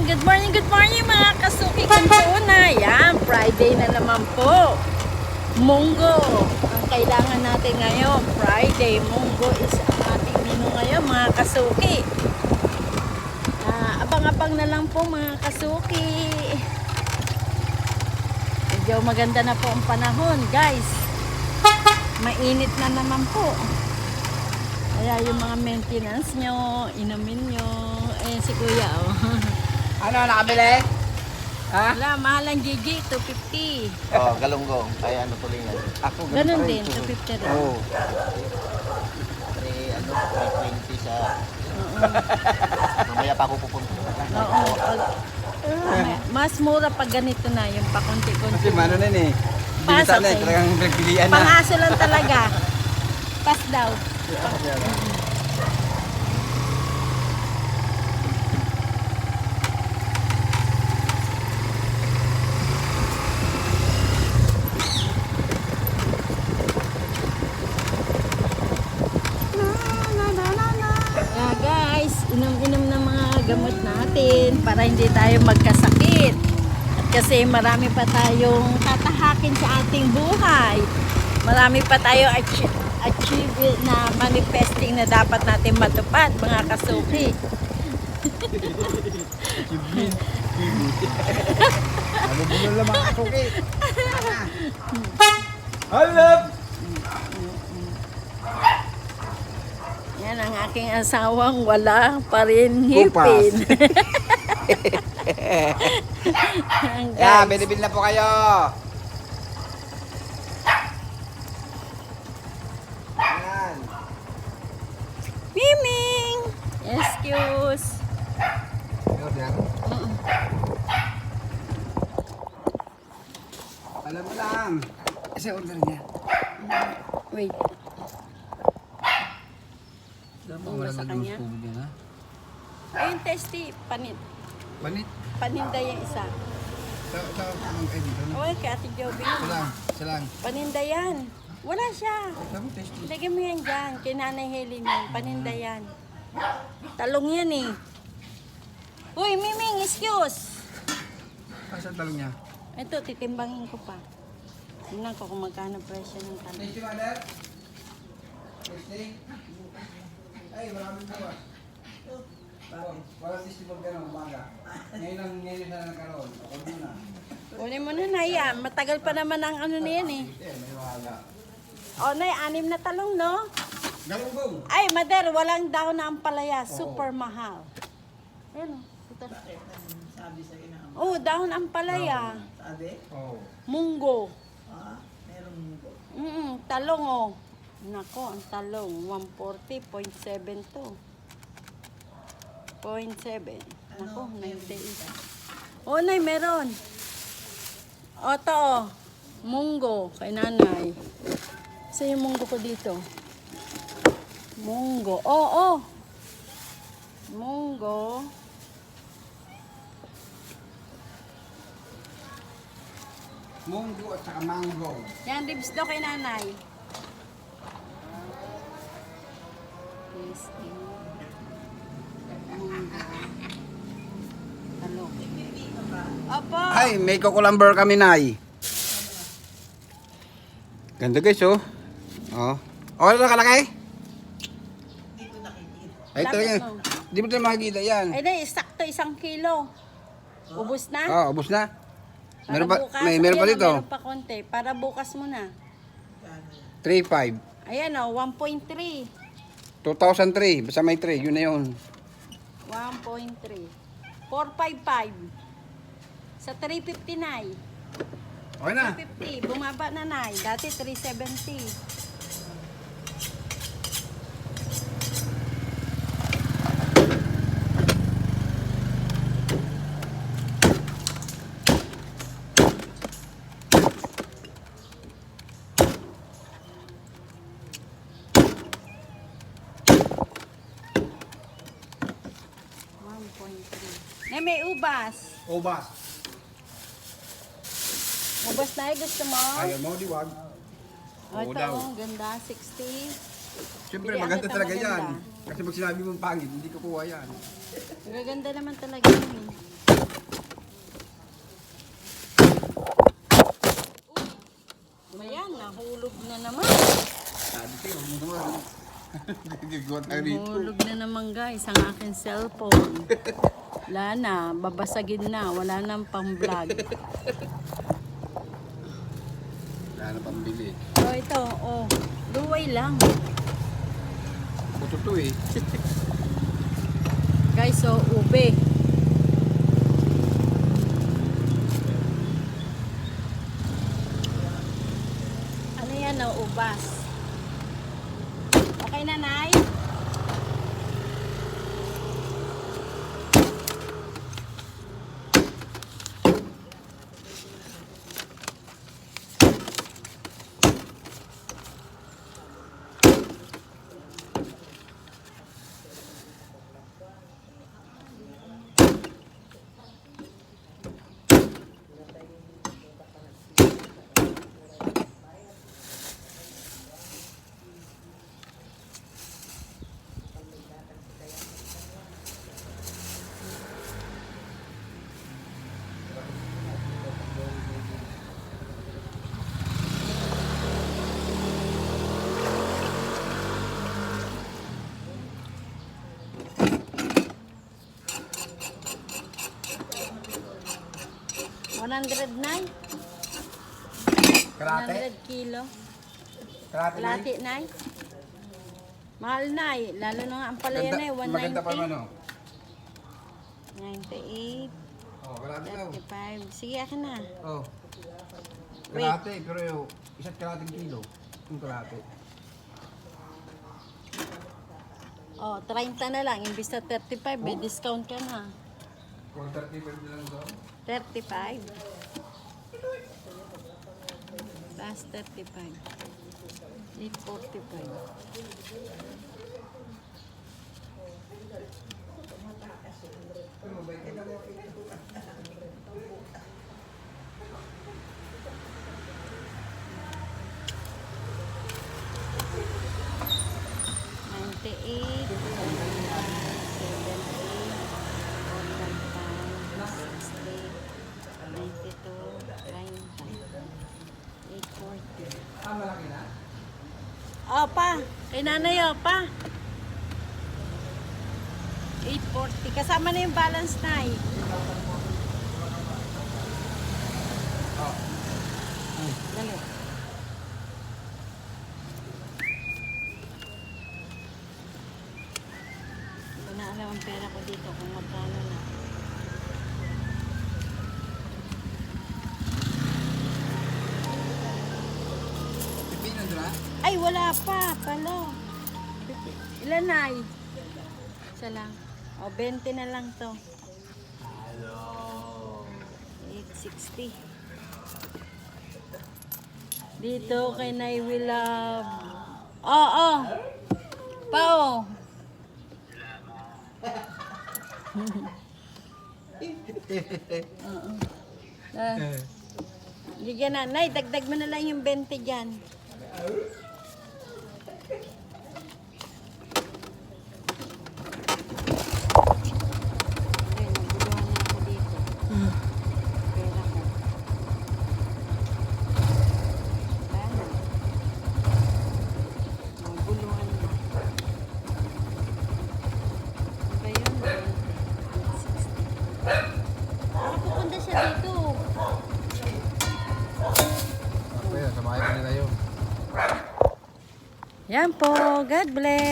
good morning mga kasuki kantuna. Yan, Friday na naman po. Munggo. Ang kailangan natin ngayon, Friday. Munggo is ang ating menu ngayon mga kasuki. Abang-abang na lang po mga kasuki. Medyo maganda na po ang panahon guys. Mainit na naman po. Kaya yung mga maintenance nyo, inumin nyo. Eh si kuya oh. Ano, nakabili? Ha? Wala, mahal ang Gigi, 250. Oh, galunggong. Ay, ano tuloy nga. Ako, Ganun pa rin. din, 250 rin. Oo. May ano, 320 sa... Mamaya pa ako pupunta. Oo. Mas mura pag ganito na, yung pakunti-kunti. Kasi mano na yun eh. Pasa Bilisan na eh, sa'yo. talagang pinagpilian na. Pang-aso lang talaga. Pass daw. Guys, inom-inom ng mga gamot natin para hindi tayo magkasakit. At kasi marami pa tayong tatahakin sa ating buhay. Marami pa tayong achieve na manifesting na dapat natin matupad, mga kasuki. Ano bulo lang mga kasuki? Hello! Yan ang aking asawang wala pa rin ngipin. Yeah, binibili na po kayo. Yan. Miming! Excuse. Yan. Alam mo lang. Kasi order niya. Wait. Dapat Wala sa kanya? na. Ayun, testy. Panit. Paninda yung isa. Sa ang kayo dito. Oh, kay Ate Joby. Salang. Paninda yan. Wala siya. Sabi tasty. Lagyan mo yan dyan. Kay Nanay Helen yan. Paninda yan. Talong yan eh. Uy, Miming, excuse. Saan talong niya? Ito, titimbangin ko pa. Tingnan ko kung magkano presyo ng talong. Tasty, mother? Tasty? Ay, maraming gawa. Wala tasty pag gano'n, umaga. Ngayon na nagkaroon. Ako muna. Kunin mo na yan. Matagal pa naman ang ano na yan eh. May wala. O, Nay, 6 na talong, no? Galunggong! Ay, Mader, walang daon na ampalaya. Super mahal. Ayan o. Ito. Oh, daon ampalaya. Oo. Munggo. Merong munggo. Talong oh. Nako, ang talong. 140.7 to. 0.7. Nako, 98. Oh, Nay, meron. O, to oh. Munggo. Kay Nanay. Sa yung munggo ko dito. Munggo. Oh. Munggo. Munggo at saka mango. Yan, ribs daw kay Nanay. Tasty. Munggo. Talong. Opo. Ay, may cucumber kami, Nay. Ganda guys, oh. Oh. Okay na kalaki? Hindi ko nakikita. Ay, Lapit talaga. mo. Di mo tayo makikita yan. Ay, na, sakto 1 kilo. Ubus na? Oo, ubos na. Para Meron pa, bukas. meron pa Ayan, dito. Meron pa konti. Para bukas mo na. 3.5. Ayan o, 1.3. 2003. Basta may 3. Yun na yun. 1.3. 4.55. Sa 359. Okay na. 350. Bumaba na na. Dati 370. May ubas. Obas. Ubas na gusto mo? Ayaw mo, diwag. Oh, ito, daw. ganda, 60. Siyempre, Pilihan maganda kita talaga maganda. yan. Kasi pag sinabi mong pangit, hindi ko kuha yan. Magaganda naman talaga yun eh. Ayan, nahulog na naman. Sabi ko, huwag mo naman. Gagawa tayo rito. Nahulog na naman guys ang aking cellphone. Wala na, babasagin na. Wala nang pang-vlog. Wala na pambili. So ito, oh, luway lang. Puto to eh. Guys, so ube. Ano yan, oh, ubas. Okay na, Nay? $109? Karate? 100 kilo. Karate na Lati, Nay. Mahal, Nay. Lalo na nga ang palaya, Nay. Maganda pa man, oh. 98, Oh, karate daw. 35. Sige, akin na. Oh. Wait. Karate, pero yung isa't kalating kilo. Yung karate. Oh, 30 na lang. Imbis na 35, may discount ka na. Kung 35 na lang doon. 35. Plus 35. 845. Ah, malaki na? Oh, pa. Kay nanay, oh, pa. 840. Kasama na yung balance na eh. Oh. Dali. Hindi na alam ang pera ko dito kung magkano na. Pipino na? Ay, wala pa pala. Ilan na ay? Isa lang. O, 20 na lang to. 860. Dito kay Nay Willab. Oo. Pao. Oo. Bigyan na. Nay, dagdag mo na lang yung 20 dyan. Ay, naguluhan na ako dito. Pera ko. Paano? Naguluhan na. Ano ba yun? 60. Pupunta siya dito. Kaya, samahin nila yun. Yan po. God bless.